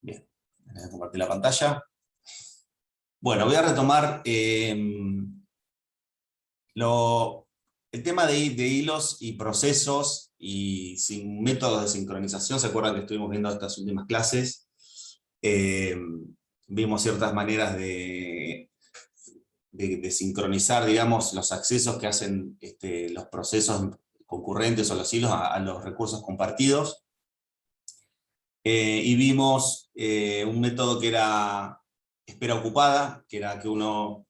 Bien, voy a compartir la pantalla. Bueno, voy a retomar el tema de hilos y procesos y sin métodos de sincronización. ¿Se acuerdan que estuvimos viendo estas últimas clases? Vimos ciertas maneras de sincronizar, digamos, los accesos que hacen los procesos concurrentes o los hilos a los recursos compartidos. Y vimos un método que era espera ocupada, que era que uno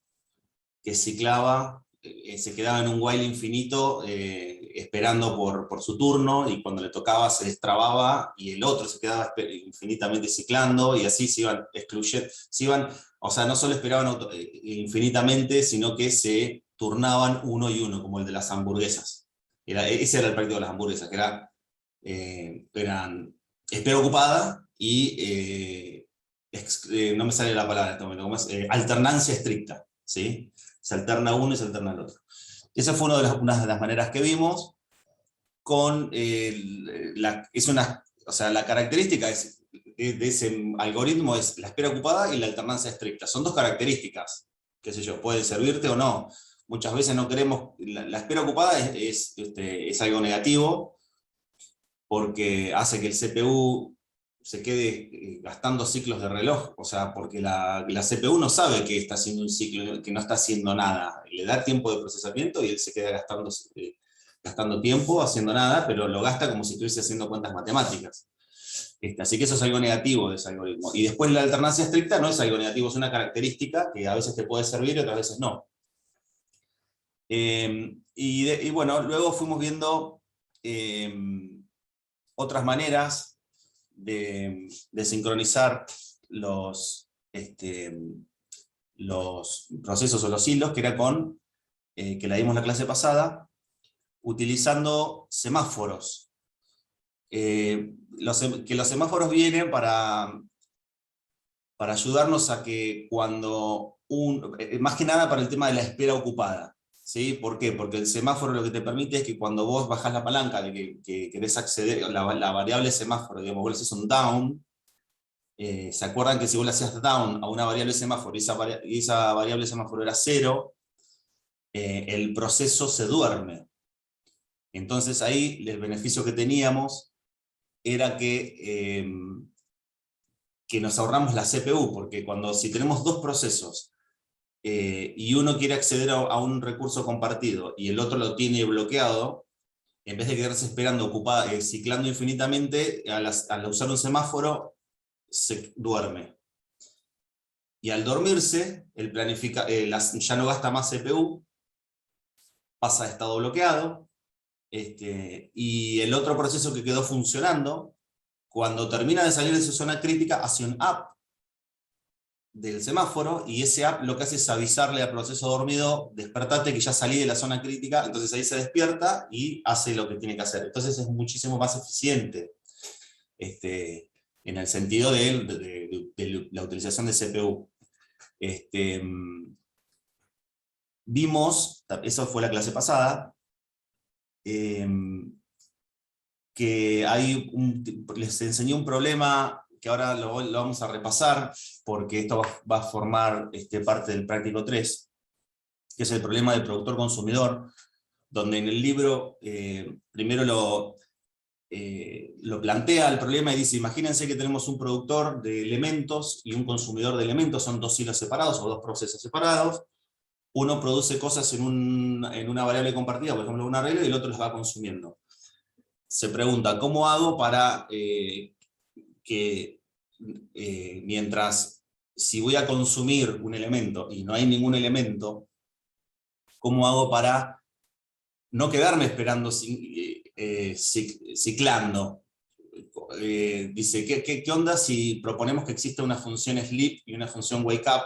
que ciclaba, se quedaba en un while infinito esperando por su turno, y cuando le tocaba se destrababa y el otro se quedaba infinitamente ciclando, y así se iban excluyendo, o sea, no solo esperaban infinitamente, sino que se turnaban uno y uno, como el de las hamburguesas. Ese era el práctico de las hamburguesas, que eran espera ocupada y no me sale la palabra en este momento, ¿cómo es? Alternancia estricta, ¿sí? Se alterna uno y se alterna el otro. Esa fue una de las maneras que vimos. O sea, la característica de ese algoritmo es la espera ocupada y la alternancia estricta. Son dos características, qué sé yo, puede servirte o no. Muchas veces no queremos, la espera ocupada es algo negativo, porque hace que el CPU se quede gastando ciclos de reloj, o sea, porque la CPU no sabe que está haciendo un ciclo, que no está haciendo nada, le da tiempo de procesamiento y él se queda gastando tiempo haciendo nada, pero lo gasta como si estuviese haciendo cuentas matemáticas. Así que eso es algo negativo de ese algoritmo. Y después la alternancia estricta no es algo negativo, es una característica que a veces te puede servir y otras veces no. Y bueno, luego fuimos viendo otras maneras de sincronizar los procesos o los hilos, que era que la dimos la clase pasada, utilizando semáforos. Que los semáforos vienen para ayudarnos a que cuando más que nada para el tema de la espera ocupada. ¿Sí? ¿Por qué? Porque el semáforo lo que te permite es que cuando vos bajás la palanca de que querés acceder, la variable semáforo, digamos, vos le haces un down, ¿se acuerdan que si vos le hacías down a una variable semáforo y esa variable semáforo era 0, el proceso se duerme? Entonces ahí el beneficio que teníamos era que nos ahorramos la CPU, porque si tenemos dos procesos, y uno quiere acceder a un recurso compartido y el otro lo tiene bloqueado, en vez de quedarse esperando ciclando infinitamente, al usar un semáforo se duerme. Y al dormirse, ya no gasta más CPU, pasa a estado bloqueado, y el otro proceso que quedó funcionando, cuando termina de salir de su zona crítica, hace un up del semáforo, y ese app lo que hace es avisarle al proceso dormido: despertate que ya salí de la zona crítica. Entonces ahí se despierta y hace lo que tiene que hacer. Entonces es muchísimo más eficiente en el sentido de la utilización de CPU. Vimos, eso fue la clase pasada, que les enseñé un problema que ahora lo vamos a repasar, porque esto va a formar parte del práctico 3, que es el problema del productor-consumidor, donde en el libro primero lo plantea el problema y dice: imagínense que tenemos un productor de elementos y un consumidor de elementos, son dos hilos separados o dos procesos separados. Uno produce cosas en una variable compartida, por ejemplo una regla, y el otro las va consumiendo. Se pregunta: ¿cómo hago para que si voy a consumir un elemento y no hay ningún elemento, cómo hago para no quedarme esperando ciclando? Dice, ¿qué onda si proponemos que exista una función sleep y una función wake up?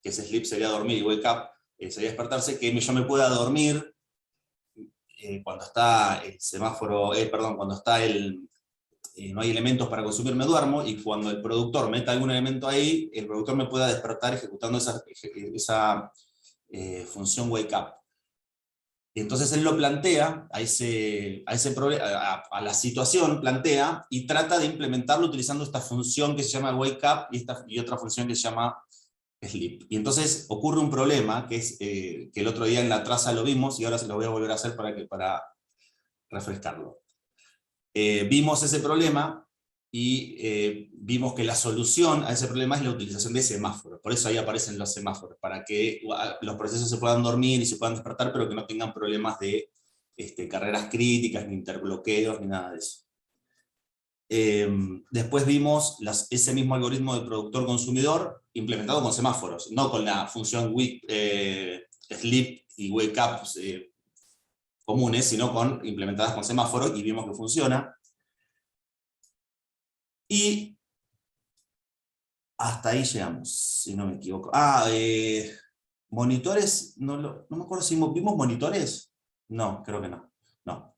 Que ese sleep sería dormir y wake up sería despertarse, que yo me pueda dormir cuando está el semáforo, cuando está no hay elementos para consumir, me duermo, y cuando el productor meta algún elemento ahí, el productor me pueda despertar ejecutando función wake up. Entonces él lo plantea, a la situación plantea, y trata de implementarlo utilizando esta función que se llama wake up y otra función que se llama sleep. Y entonces ocurre un problema, que es que el otro día en la traza lo vimos, y ahora se lo voy a volver a hacer para refrescarlo. Vimos ese problema, y vimos que la solución a ese problema es la utilización de semáforos. Por eso ahí aparecen los semáforos, para que los procesos se puedan dormir y se puedan despertar, pero que no tengan problemas de carreras críticas, ni interbloqueos, ni nada de eso. Después vimos ese mismo algoritmo de productor-consumidor implementado con semáforos, no con la función sleep y wake up comunes, sino implementadas con semáforos, y vimos que funciona. Y hasta ahí llegamos, si no me equivoco. Monitores, no me acuerdo si vimos monitores. No, creo que no. No.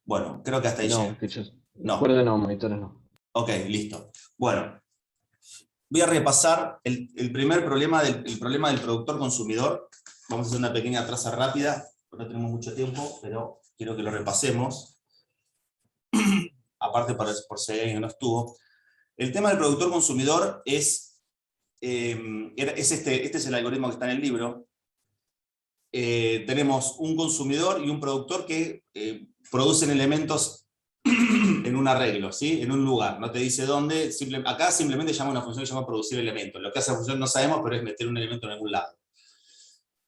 Bueno, creo que hasta ahí No, llegamos. que yo No. recuerdo, no, monitores no. Ok, listo. Bueno, voy a repasar el primer problema, el problema del productor-consumidor. Vamos a hacer una pequeña traza rápida, porque no tenemos mucho tiempo, pero quiero que lo repasemos. Aparte, por si alguien no estuvo. El tema del productor-consumidor este es el algoritmo que está en el libro. Tenemos un consumidor y un productor que producen elementos en un arreglo, ¿sí? En un lugar, no te dice dónde. Acá simplemente llama una función que se llama producir elementos. Lo que hace la función no sabemos, pero es meter un elemento en algún lado.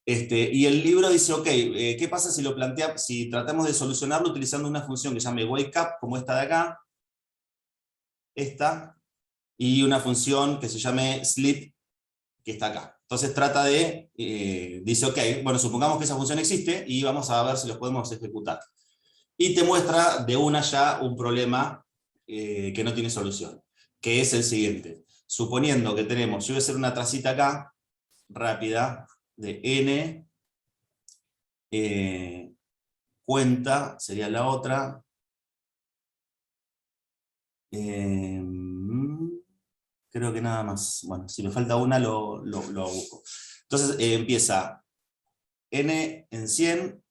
Y el libro dice, ok, ¿qué pasa si tratamos de solucionarlo utilizando una función que se llame wake up, como esta de acá, esta, y una función que se llame sleep, que está acá? Entonces dice, ok, bueno, supongamos que esa función existe y vamos a ver si los podemos ejecutar. Y te muestra de una ya un problema que no tiene solución, que es el siguiente. Suponiendo que yo voy a hacer una tracita acá, rápida, de n, cuenta, sería la otra. Creo que nada más. Bueno, si me falta una, lo busco. Entonces empieza n en 100,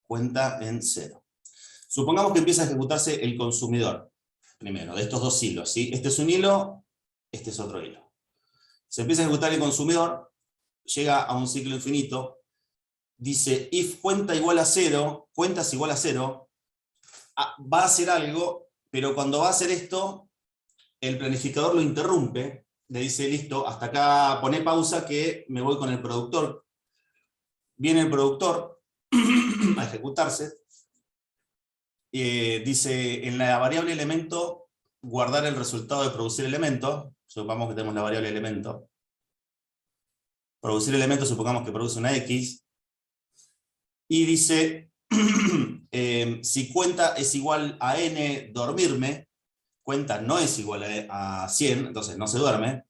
cuenta en 0. Supongamos que empieza a ejecutarse el consumidor, primero, de estos dos hilos, ¿sí? Este es un hilo, este es otro hilo. Se empieza a ejecutar el consumidor, llega a un ciclo infinito, dice if cuenta igual a 0, cuentas igual a 0, va a hacer algo, pero cuando va a hacer esto, el planificador lo interrumpe, le dice, listo, hasta acá, poné pausa que me voy con el productor. Viene el productor a ejecutarse, dice, en la variable elemento, guardar el resultado de producir elemento. Supongamos que tenemos la variable elemento. Producir elemento, supongamos que produce una X. Y dice, si cuenta es igual a n, dormirme. Cuenta no es igual a 100, entonces no se duerme.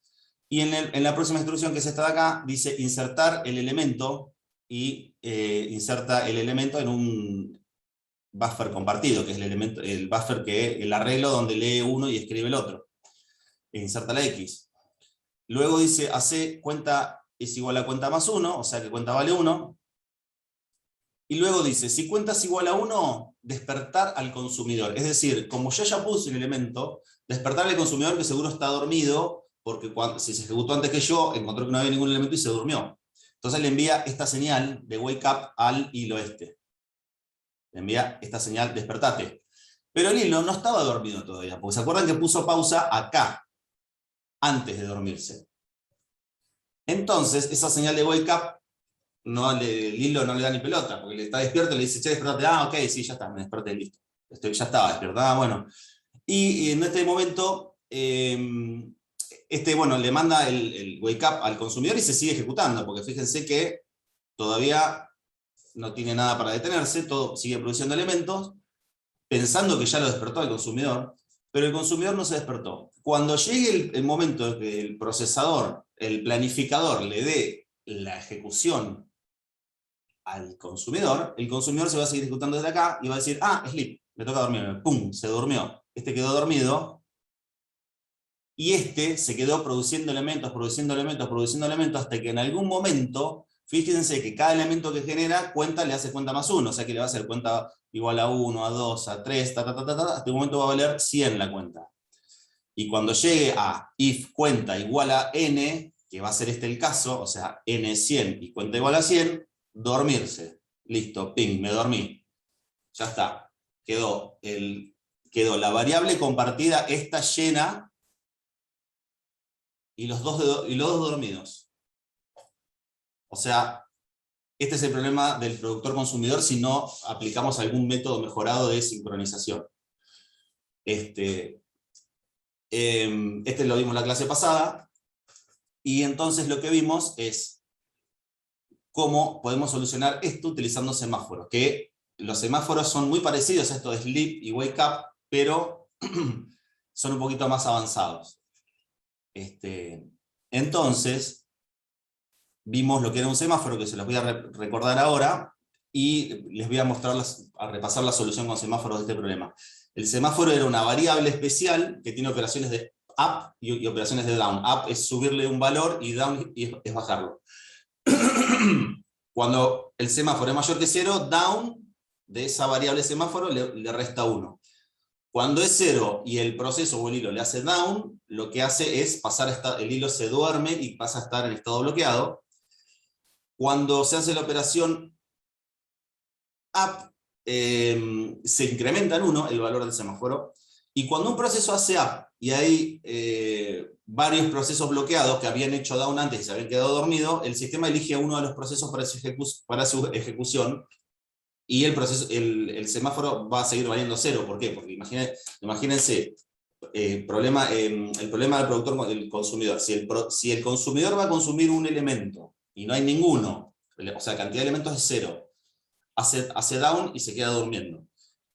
Y en la próxima instrucción, que es esta de acá, dice insertar el elemento, y inserta el elemento en un buffer compartido, que es el buffer el arreglo donde lee uno y escribe el otro. E inserta la X. Luego dice, hace cuenta es igual a cuenta más 1, o sea que cuenta vale 1. Y luego dice, si cuenta es igual a 1, despertar al consumidor. Es decir, como yo ya puse el elemento, despertar al consumidor que seguro está dormido, porque si se ejecutó antes que yo, encontró que no había ningún elemento y se durmió. Entonces le envía esta señal de wake up al hilo este. Le envía esta señal, despertate. Pero el hilo no estaba dormido todavía, porque se acuerdan que puso pausa acá, antes de dormirse. Entonces, esa señal de wake up, el hilo no le da ni pelota, porque le está despierto y le dice, che, despertate. Ok, sí, ya está, me desperté, listo. Ya estaba despierto. Bueno. Y en este momento, le manda el wake up al consumidor y se sigue ejecutando, porque fíjense que todavía no tiene nada para detenerse, todo sigue produciendo elementos, pensando que ya lo despertó el consumidor, pero el consumidor no se despertó. Cuando llegue el momento en que el procesador, el planificador, le dé la ejecución al consumidor, el consumidor se va a seguir ejecutando desde acá y va a decir, sleep, me toca dormirme, pum, se durmió. Este quedó dormido, y se quedó produciendo elementos, hasta que en algún momento fíjense que cada elemento que genera cuenta le hace cuenta más 1, o sea que le va a hacer cuenta igual a 1, a 2, a 3, hasta un momento va a valer 100 la cuenta. Y cuando llegue a if cuenta igual a n, que va a ser este el caso, o sea, n es 100 y cuenta igual a 100, dormirse. Listo, ping, me dormí. Ya está. Quedó la variable compartida, esta llena, y los dos dormidos. O sea, este es el problema del productor consumidor si no aplicamos algún método mejorado de sincronización. Este lo vimos en la clase pasada, y entonces lo que vimos es cómo podemos solucionar esto utilizando semáforos, que los semáforos son muy parecidos a esto de sleep y wake up, pero son un poquito más avanzados. Entonces, vimos lo que era un semáforo, que se los voy a recordar ahora, y les voy a mostrar, a repasar la solución con semáforos de este problema. El semáforo era una variable especial que tiene operaciones de up y operaciones de down. Up es subirle un valor y down es bajarlo. Cuando el semáforo es mayor que 0, down de esa variable semáforo le resta 1. Cuando es 0 y el proceso o el hilo le hace down, lo que hace es el hilo se duerme y pasa a estar en estado bloqueado. Cuando se hace la operación up, se incrementa en 1 el valor del semáforo, y cuando un proceso hace up y hay varios procesos bloqueados que habían hecho down antes y se habían quedado dormidos, el sistema elige uno de los procesos para su ejecución, y el semáforo va a seguir valiendo 0. ¿Por qué? Porque imagínense el problema del productor, del consumidor. Si el consumidor va a consumir un elemento y no hay ninguno, o sea, cantidad de elementos es 0, hace down y se queda durmiendo.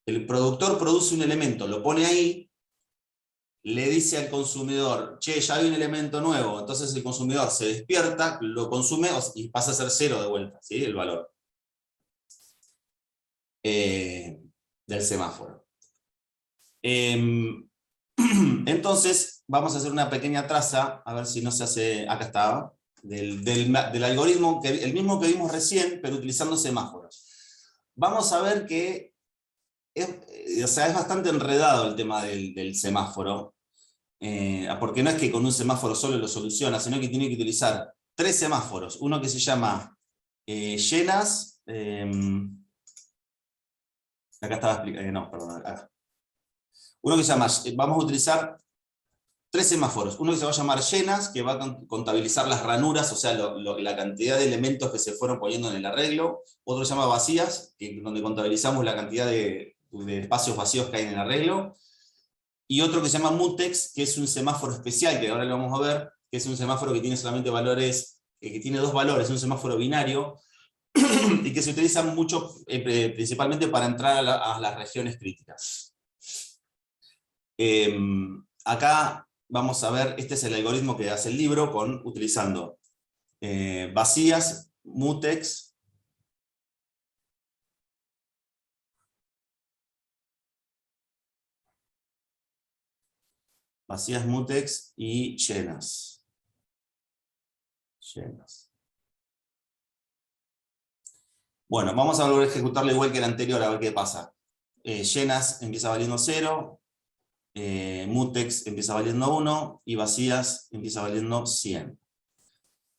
El productor produce un elemento, lo pone ahí, le dice al consumidor, che, ya hay un elemento nuevo, entonces el consumidor se despierta, lo consume y pasa a ser 0 de vuelta, ¿sí? El valor del semáforo. Entonces, vamos a hacer una pequeña traza, a ver si no se hace, acá estaba, del algoritmo, el mismo que vimos recién, pero utilizando semáforos. Vamos a ver que es bastante enredado el tema del semáforo, porque no es que con un semáforo solo lo soluciona, sino que tiene que utilizar 3 semáforos. Uno que se llama llenas, acá estaba explicando, no, perdón, acá. Uno que se llama, vamos a utilizar 3 semáforos. Uno que se va a llamar llenas, que va a contabilizar las ranuras, o sea, la cantidad de elementos que se fueron poniendo en el arreglo. Otro se llama vacías, donde contabilizamos la cantidad de espacios vacíos que hay en el arreglo. Y otro que se llama mutex, que es un semáforo especial, que ahora lo vamos a ver, que es un semáforo que tiene solamente valores, que tiene 2 valores, un semáforo binario, y que se utiliza mucho, principalmente para entrar a las regiones críticas. Acá vamos a ver, este es el algoritmo que hace el libro, utilizando vacías, mutex, y llenas. Bueno, vamos a volver a ejecutarlo igual que el anterior, a ver qué pasa. Llenas empieza valiendo 0, mutex empieza valiendo 1, y vacías empieza valiendo 100.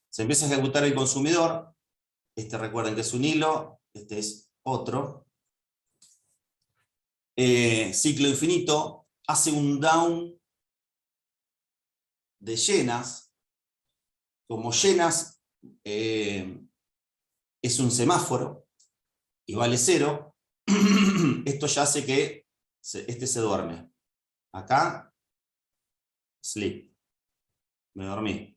Se empieza a ejecutar el consumidor. Recuerden que es un hilo, este es otro. Ciclo infinito, hace un down de llenas. Como llenas es un semáforo y vale 0, esto ya hace que este se duerme. Acá, sleep, me dormí.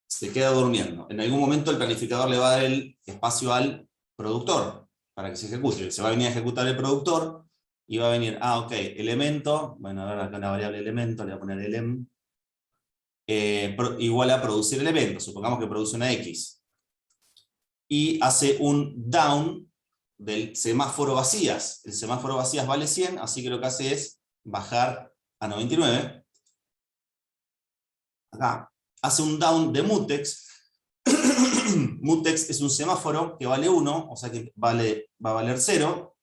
Se queda durmiendo. En algún momento el planificador le va a dar el espacio al productor para que se ejecute. Se va a venir a ejecutar el productor y va a venir, ok, elemento, bueno, ahora acá la variable elemento, le voy a poner elem, igual a producir elemento, supongamos que produce una X. Y hace un down del semáforo vacías. El semáforo vacías vale 100, así que lo que hace es bajar a 99. Acá hace un down de mutex, mutex es un semáforo que vale 1, o sea que va a valer 0,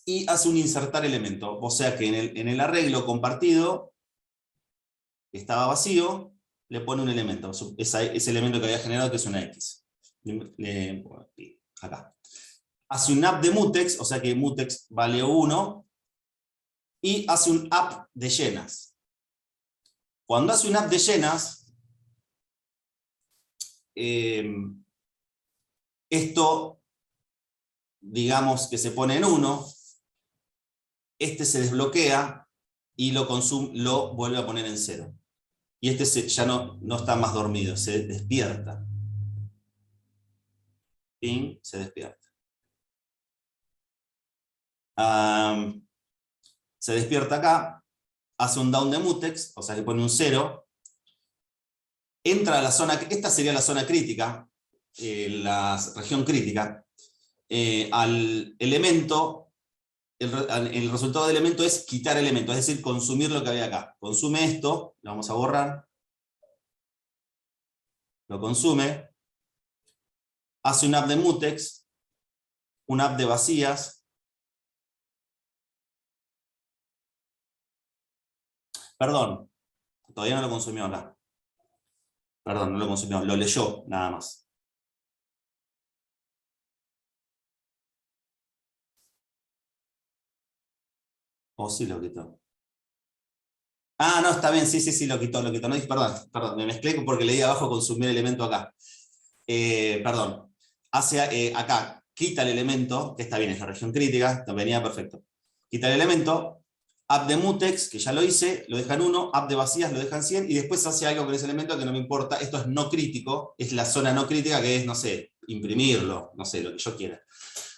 y hace un insertar elemento, o sea que en el arreglo compartido, que estaba vacío, le pone un elemento, ese elemento que había generado que es una X. Acá. Hace un app de mutex, o sea que mutex vale 1, y hace un app de llenas. Cuando hace un app de llenas, esto, digamos que se pone en 1, este se desbloquea y lo vuelve a poner en 0. Y este ya no está más dormido, se despierta. Ping, se despierta. Se despierta acá, hace un down de mutex, o sea que pone un 0, entra a la zona, esta sería la zona crítica, la región crítica, al elemento, el resultado del elemento es quitar elemento, es decir, consumir lo que había acá. Consume esto, lo vamos a borrar, lo consume, hace un app de mutex, un app de vacías, perdón, todavía no lo consumió acá. Perdón, no lo consumió, lo leyó nada más. O sí lo quitó. Ah, no, está bien, sí, lo quitó. No, perdón, me mezclé porque leí abajo consumir elemento acá. Perdón, hace acá, quita el elemento, que está bien, es la región crítica, venía perfecto. Quita el elemento, app de mutex, que ya lo hice, lo dejan 1, app de vacías lo dejan 100, y después hace algo con ese elemento que no me importa, esto es no crítico, es la zona no crítica que es, no sé, imprimirlo, no sé, lo que yo quiera.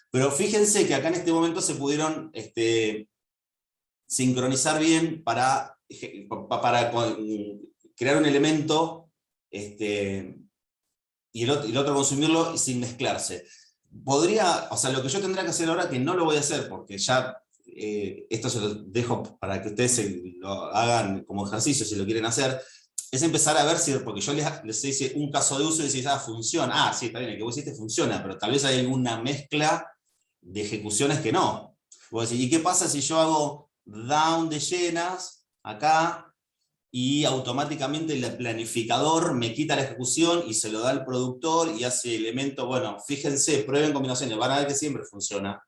Pero fíjense que acá en este momento se pudieron sincronizar bien para crear un elemento y el otro consumirlo sin mezclarse. O sea, lo que yo tendría que hacer ahora, que no lo voy a hacer porque ya esto se lo dejo para que ustedes lo hagan como ejercicio si lo quieren hacer, es empezar a ver si, porque yo les hice un caso de uso y decís, funciona. Sí, está bien, el que vos hiciste funciona, pero tal vez hay alguna mezcla de ejecuciones que no. Vos decís, ¿y qué pasa si yo hago down de llenas acá y automáticamente el planificador me quita la ejecución y se lo da al productor y hace elemento? Bueno, fíjense, prueben combinaciones, van a ver que siempre funciona,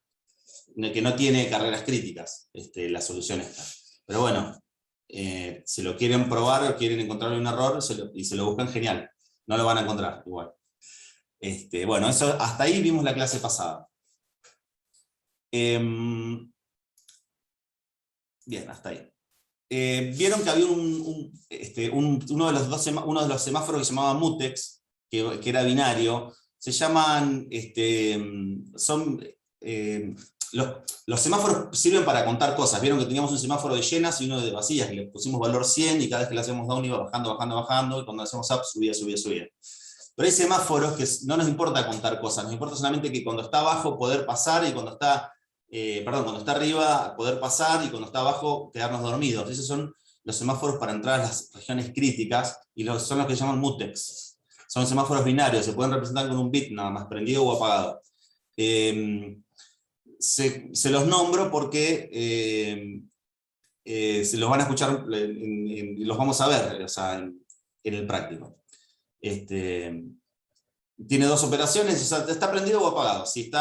que no tiene carreras críticas la solución esta. Pero bueno, si lo quieren probar o quieren encontrarle un error y se lo buscan, genial, no lo van a encontrar igual. Bueno, eso, hasta ahí vimos la clase pasada. Bien, hasta ahí. Vieron que había uno de los semáforos que se llamaba mutex, que era binario. Se llaman, los semáforos sirven para contar cosas. Vieron que teníamos un semáforo de llenas y uno de vacías, y le pusimos valor 100 y cada vez que le hacemos down iba bajando, y cuando hacemos up subía. Pero hay semáforos que no nos importa contar cosas, nos importa solamente que cuando está abajo poder pasar, y cuando está arriba poder pasar, y cuando está abajo quedarnos dormidos. Esos son los semáforos para entrar a las regiones críticas, y son los que se llaman mutex. Son semáforos binarios, se pueden representar con un bit nada más, prendido o apagado. Se los nombro porque se los van a escuchar, los vamos a ver, o sea, en el práctico. Tiene dos operaciones, o sea, está prendido o apagado. Si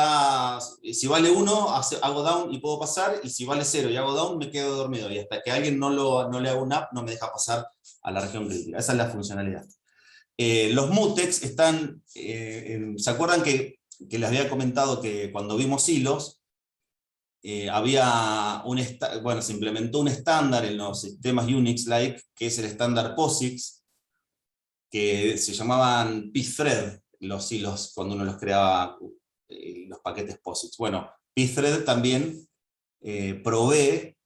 vale 1, hago down y puedo pasar, y si vale 0 y hago down, me quedo dormido, y hasta que alguien no le haga un app, no me deja pasar a la región crítica. Esa es la funcionalidad. Los mutex están, ¿se acuerdan que les había comentado que cuando vimos hilos, se implementó un estándar en los sistemas Unix-like, que es el estándar POSIX, que se llamaban pthread, los hilos, cuando uno los creaba, los paquetes POSIX. Bueno, pthread también provee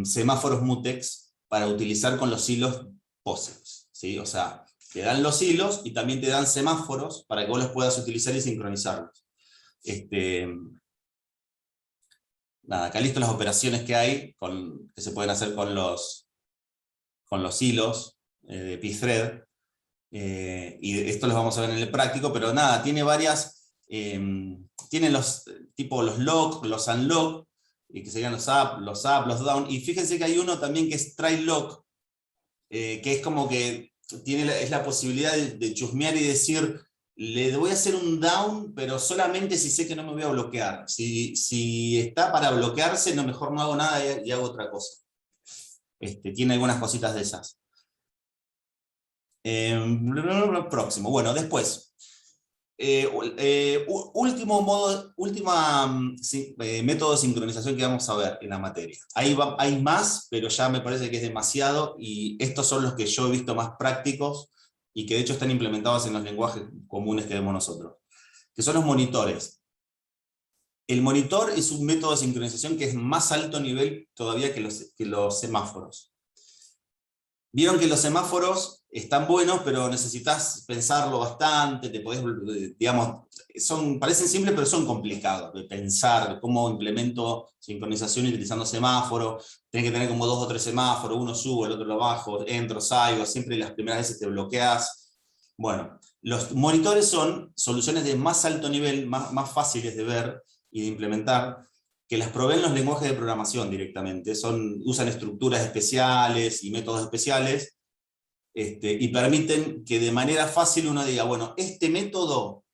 semáforos mutex para utilizar con los hilos POSIX, ¿sí? O sea, te dan los hilos y también te dan semáforos para que vos los puedas utilizar y sincronizarlos. Nada, acá listo las operaciones que hay, que se pueden hacer con los hilos de pthread. y esto lo vamos a ver en el práctico, pero nada, tiene varias, tiene los lock, los unlock, que serían los up, los down, y fíjense que hay uno también que es try lock, que es como que es la posibilidad de chusmear y decir, le voy a hacer un down, pero solamente si sé que no me voy a bloquear. Si está para bloquearse, mejor no hago nada y hago otra cosa. Tiene algunas cositas de esas. Próximo. Bueno, después. Método de sincronización que vamos a ver en la materia. Hay más, pero ya me parece que es demasiado, y estos son los que yo he visto más prácticos y que de hecho están implementados en los lenguajes comunes que vemos nosotros, que son los monitores. El monitor es un método de sincronización que es más alto nivel todavía que los semáforos. Vieron que los semáforos están buenos, pero necesitas pensarlo bastante, te podés, digamos, parecen simples, pero son complicados de pensar cómo implemento sincronización utilizando semáforos. Tenés que tener como 2 o 3 semáforos, uno subo, el otro lo bajo, entro, salgo, siempre las primeras veces te bloqueas. Bueno, los monitores son soluciones de más alto nivel, más fáciles de ver y de implementar, que las proveen los lenguajes de programación directamente. Usan estructuras especiales y métodos especiales, y permiten que de manera fácil uno diga, bueno, este método,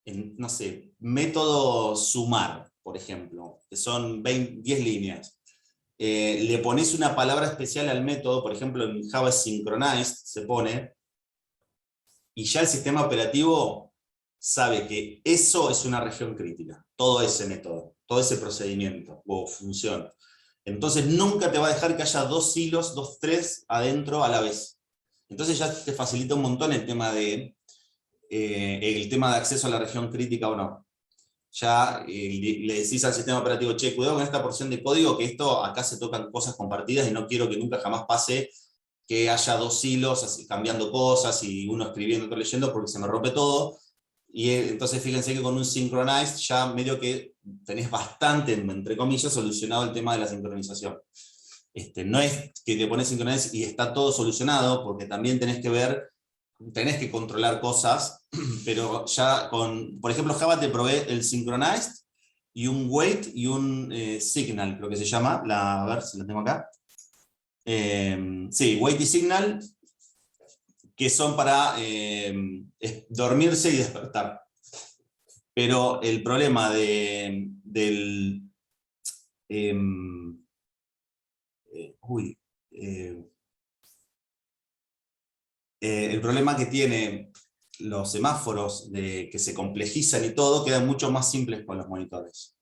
no sé, método sumar, por ejemplo, que son 10 líneas. Le pones una palabra especial al método, por ejemplo en Java Synchronized se pone, y ya el sistema operativo sabe que eso es una región crítica, todo ese método, todo ese procedimiento o función. Entonces nunca te va a dejar que haya 2 hilos, 2 threads adentro a la vez. Entonces ya te facilita un montón el tema de acceso a la región crítica o no. Ya le decís al sistema operativo, che, cuidado con esta porción de código, que acá se tocan cosas compartidas y no quiero que nunca jamás pase que haya 2 hilos así, cambiando cosas y uno escribiendo, otro leyendo, porque se me rompe todo. Y entonces fíjense que con un synchronized ya medio que tenés bastante, entre comillas, solucionado el tema de la sincronización. No es que te pones synchronized y está todo solucionado, porque también tenés que controlar cosas, pero ya por ejemplo, Java te provee el synchronized y un wait y un signal, creo que se llama, a ver si lo tengo acá. Sí, wait y signal, que son para dormirse y despertar. Pero el problema el problema que tiene los semáforos que se complejizan y todo, quedan mucho más simples con los monitores.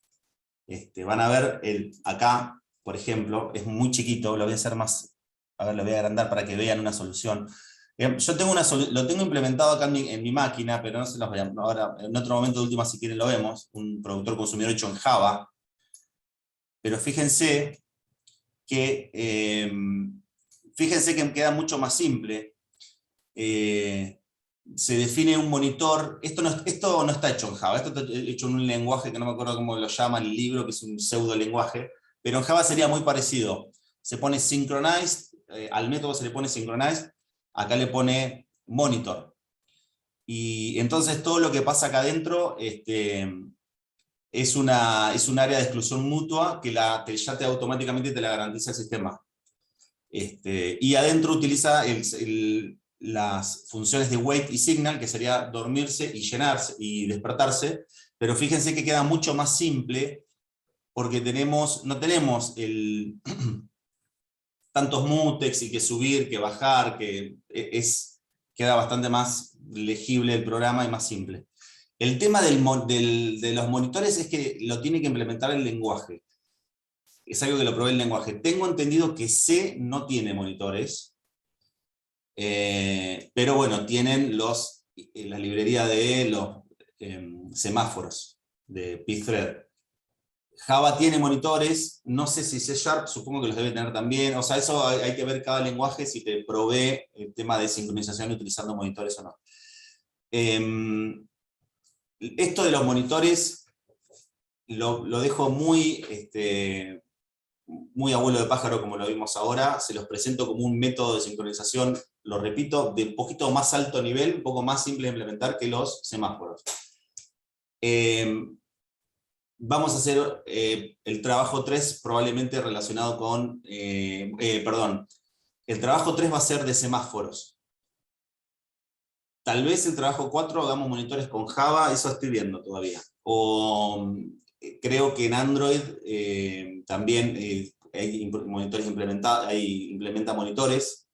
Van a ver, acá, por ejemplo, es muy chiquito, lo voy a hacer más, a ver, lo voy a agrandar para que vean una solución. Yo lo tengo implementado acá en mi máquina, pero no se los voy a, ahora, en otro momento de última, si quieren lo vemos, un productor consumidor hecho en Java, pero fíjense que queda mucho más simple. Se define un monitor, esto no está hecho en Java, esto está hecho en un lenguaje que no me acuerdo cómo lo llama el libro, que es un pseudo lenguaje, pero en Java sería muy parecido. Se pone synchronized, al método se le pone synchronized, acá le pone monitor. Y entonces todo lo que pasa acá adentro es un área de exclusión mutua que ya automáticamente te la garantiza el sistema. Y adentro utiliza las funciones de wait y signal, que sería dormirse y llenarse y despertarse, pero fíjense que queda mucho más simple porque no tenemos tantos mutex y que subir, que bajar, queda bastante más legible el programa y más simple. El tema de los monitores es que lo tiene que implementar el lenguaje. Es algo que lo provee el lenguaje. Tengo entendido que C no tiene monitores, pero bueno, tienen la librería de los semáforos de pthread. Java tiene monitores, no sé si C#, supongo que los debe tener también. O sea, eso hay que ver cada lenguaje si te provee el tema de sincronización utilizando monitores o no. Esto de los monitores lo dejo muy abuelo de pájaro, como lo vimos ahora. Se los presento como un método de sincronización lo repito, de un poquito más alto nivel, un poco más simple de implementar que los semáforos. Vamos a hacer el trabajo 3 probablemente relacionado con, perdón, el trabajo 3 va a ser de semáforos. Tal vez el trabajo 4 hagamos monitores con Java, eso estoy viendo todavía. O creo que en Android también hay monitores implementados, implementa monitores.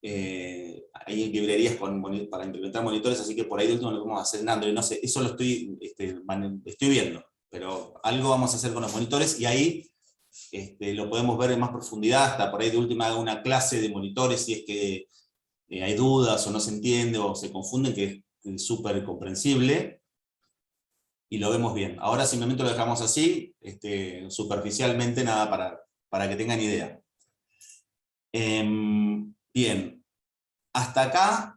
Hay librerías para implementar monitores, así que por ahí de último lo vamos a hacer en Android. No sé, eso lo estoy viendo. Pero algo vamos a hacer con los monitores y ahí lo podemos ver en más profundidad, hasta por ahí de última haga una clase de monitores si es que hay dudas o no se entiende o se confunden, que es súper comprensible, y lo vemos bien. Ahora simplemente lo dejamos así, superficialmente, nada para que tengan idea. Bien, hasta acá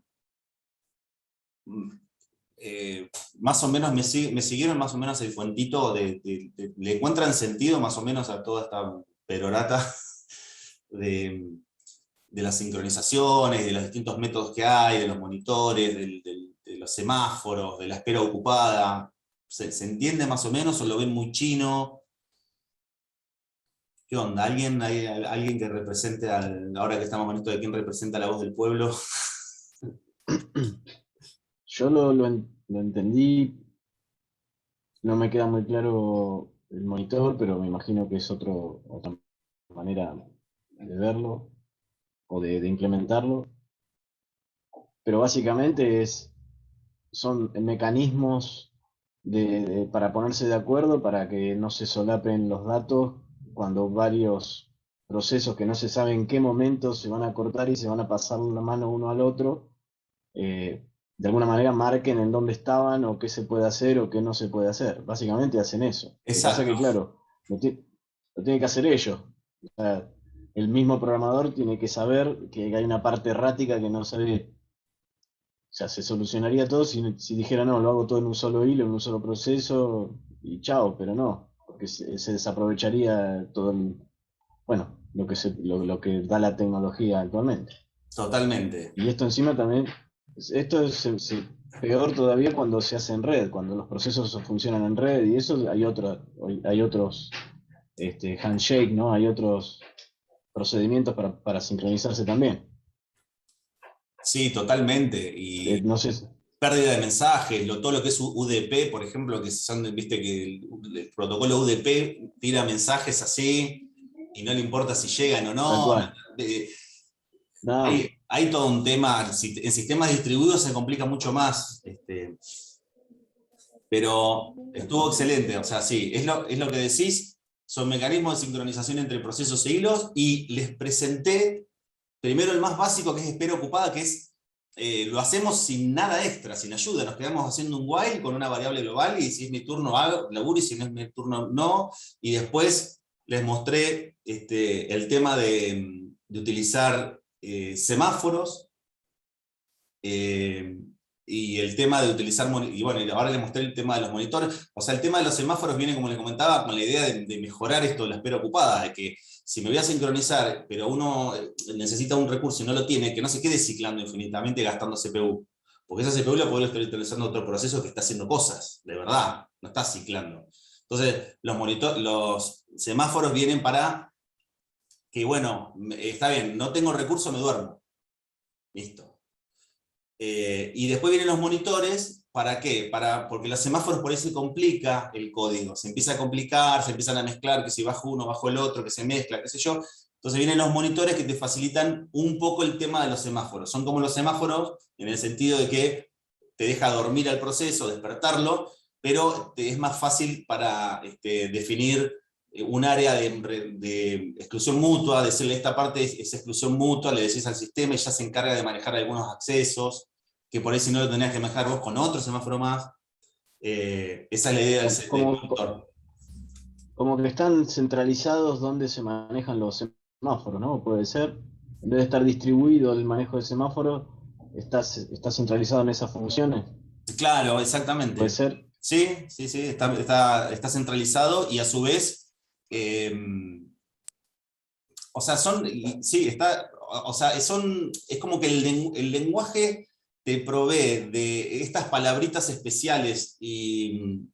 más o menos me siguieron más o menos el cuentito le encuentran sentido más o menos a toda esta perorata de las sincronizaciones, de los distintos métodos que hay, de los monitores, de los semáforos, de la espera ocupada. ¿Se entiende más o menos o lo ven muy chino? ¿Qué onda? ¿Alguien que represente, ahora que estamos con esto de quién representa la voz del pueblo? Yo lo entendí, no me queda muy claro el monitor, pero me imagino que es otra manera de verlo o de implementarlo. Pero básicamente son mecanismos para ponerse de acuerdo, para que no se solapen los datos cuando varios procesos que no se sabe en qué momento se van a cortar y se van a pasar la mano uno al otro. De alguna manera marquen en dónde estaban o qué se puede hacer o qué no se puede hacer. Básicamente hacen eso. Lo que pasa es Exacto. que, claro, lo tiene que hacer ellos. O sea, el mismo programador tiene que saber que hay una parte errática que no sabe. O sea, se solucionaría todo si dijera, no, lo hago todo en un solo hilo, en un solo proceso y chao, pero no, porque se desaprovecharía todo bueno, lo que da la tecnología actualmente. Totalmente. Y esto encima también, esto es peor todavía cuando se hace en red, cuando los procesos funcionan en red y eso hay otros handshake, ¿no? Hay otros procedimientos para sincronizarse también. Sí, totalmente. Y No sé, pérdida de mensajes, todo lo que es UDP, por ejemplo, que son, viste que el protocolo UDP tira mensajes así y no le importa si llegan o tal no. cual. No, Hay todo un tema, en sistemas distribuidos se complica mucho más, pero estuvo excelente, o sea, sí, es lo que decís, son mecanismos de sincronización entre procesos e hilos, y les presenté primero el más básico, que es espera ocupada, que es, lo hacemos sin nada extra, sin ayuda, nos quedamos haciendo un while con una variable global, y si es mi turno hago, laburo, y si no es mi turno no, y después les mostré el tema de utilizar semáforos, y el tema de utilizar, y bueno, ahora les mostré el tema de los monitores. O sea, el tema de los semáforos viene, como les comentaba, con la idea de mejorar esto de la espera ocupada, de que si me voy a sincronizar, pero uno necesita un recurso y no lo tiene, que no se quede ciclando infinitamente gastando CPU. Porque esa CPU la podría estar utilizando otro proceso que está haciendo cosas, de verdad, no está ciclando. Entonces, los semáforos vienen para que, bueno, está bien, no tengo recurso, me duermo. Listo. Y después vienen los monitores, ¿para qué? Porque los semáforos por ahí se complica el código, se empieza a complicar, se empiezan a mezclar, que si bajo uno, bajo el otro, que se mezcla, qué sé yo. Entonces vienen los monitores que te facilitan un poco el tema de los semáforos. Son como los semáforos en el sentido de que te deja dormir al proceso, despertarlo, pero es más fácil para definir un área de exclusión mutua, decirle esta parte es exclusión mutua, le decís al sistema y ya se encarga de manejar algunos accesos, que por ahí si no lo tenías que manejar vos con otro semáforo más. Esa es la idea del monitor. como que están centralizados donde se manejan los semáforos, ¿no? Puede ser, en vez de estar distribuido el manejo de semáforos, está centralizado en esas funciones. Claro, Puede exactamente. ser. Sí, sí, sí, está centralizado y a su vez, o sea, sí, está, o sea, es como que el lenguaje te provee de estas palabritas especiales y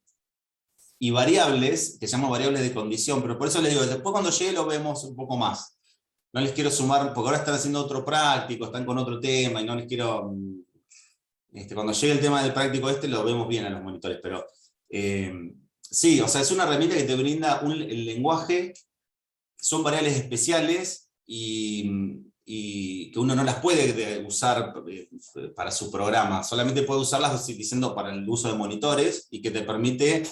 variables, que se llaman variables de condición, pero por eso les digo, después cuando llegue lo vemos un poco más. No les quiero sumar, porque ahora están haciendo otro práctico, están con otro tema, y no les quiero... cuando llegue el tema del práctico lo vemos bien a los monitores, pero sí, o sea, es una herramienta que te brinda el lenguaje, son variables especiales y que uno no las puede usar para su programa, solamente puede usarlas diciendo para el uso de monitores y que te permite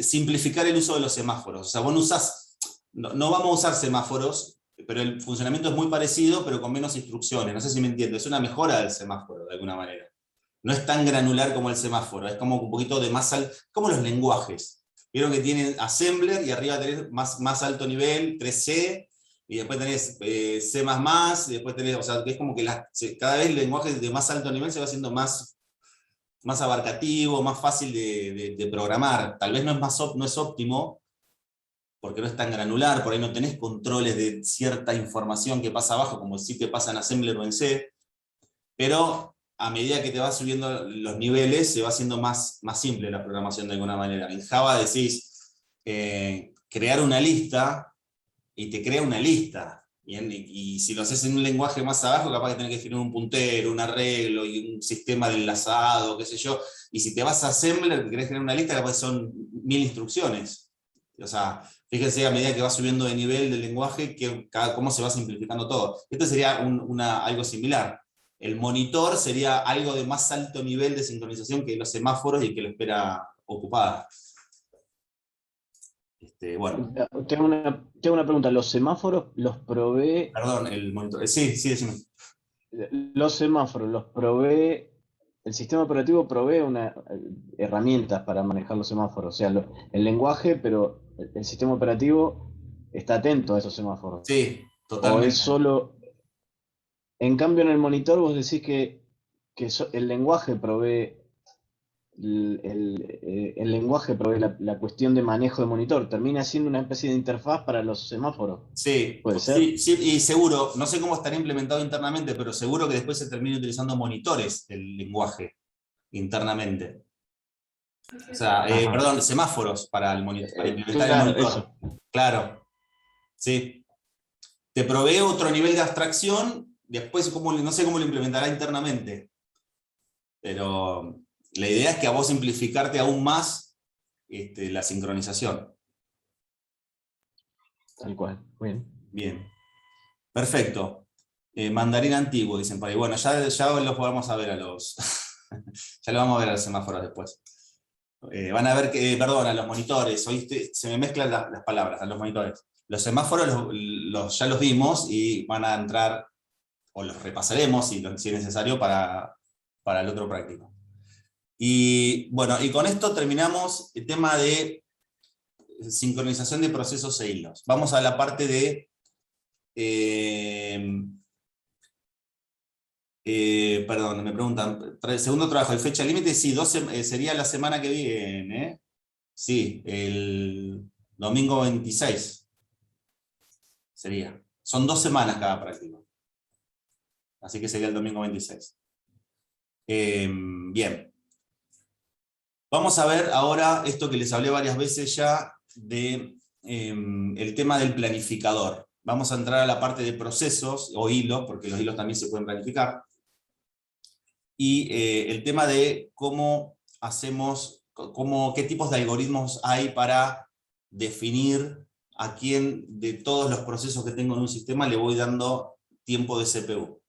simplificar el uso de los semáforos. O sea, vos no usás, no vamos a usar semáforos, pero el funcionamiento es muy parecido, pero con menos instrucciones. No sé si me entiendes, es una mejora del semáforo, de alguna manera. No es tan granular como el semáforo, es como un poquito de más alto, como los lenguajes. Vieron que tienen assembler y arriba tenés más alto nivel, 3C, y después tenés C++, y después tenés, o sea, que es como que cada vez el lenguaje de más alto nivel se va haciendo más abarcativo, más fácil de programar. Tal vez no es óptimo, porque no es tan granular, por ahí no tenés controles de cierta información que pasa abajo, como sí te pasa en Assembler o en C, pero a medida que te vas subiendo los niveles, se va haciendo más simple la programación de alguna manera. En Java decís, crear una lista, y te crea una lista. Y si lo haces en un lenguaje más abajo, capaz que tenés que definir un puntero, un arreglo, y un sistema de enlazado, qué sé yo. Y si te vas a Assembler, que querés crear una lista, capaz que son 1000 instrucciones. O sea, fíjense a medida que va subiendo de nivel del lenguaje, cómo se va simplificando todo. Esto sería algo similar. El monitor sería algo de más alto nivel de sincronización que los semáforos y que lo espera ocupada. Bueno. Tengo una pregunta. ¿Los semáforos los provee? Perdón, el monitor. Sí, decime. Los semáforos los provee. El sistema operativo provee herramientas para manejar los semáforos. O sea, el lenguaje, pero el sistema operativo está atento a esos semáforos. Sí, O totalmente. es solo. En cambio, en el monitor vos decís que el lenguaje provee. El lenguaje provee la cuestión de manejo de monitor. Termina siendo una especie de interfaz para los semáforos. Sí, ¿Puede ser? sí, y seguro, no sé cómo estará implementado internamente, pero seguro que después se termina utilizando monitores del lenguaje internamente. O sea, perdón, semáforos para implementar el Claro, monitor. eso. Claro, sí. Te provee otro nivel de abstracción, después no sé cómo lo implementará internamente, pero la idea es que a vos simplificarte aún más la sincronización. Tal cual. Bien. Bien, perfecto. Mandarín antiguo, dicen por ahí. Bueno, ya los vamos a ver ya lo vamos a ver a los semáforos después. Van a ver que, perdón, a los monitores, ¿oíste? Se me mezclan las palabras, a los monitores. Los semáforos ya los vimos y van a entrar, o los repasaremos si es necesario para el otro práctico. Y bueno, y con esto terminamos el tema de sincronización de procesos e hilos. Vamos a la parte de perdón, me preguntan, segundo trabajo y fecha límite, sí, sería la semana que viene, sí, el domingo 26 sería. Son 2 semanas cada práctico. Así que sería el domingo 26. Bien. Vamos a ver ahora esto que les hablé varias veces ya de el tema del planificador. Vamos a entrar a la parte de procesos o hilos, porque los hilos también se pueden planificar. Y el tema de cómo hacemos, qué tipos de algoritmos hay para definir a quién de todos los procesos que tengo en un sistema le voy dando tiempo de CPU.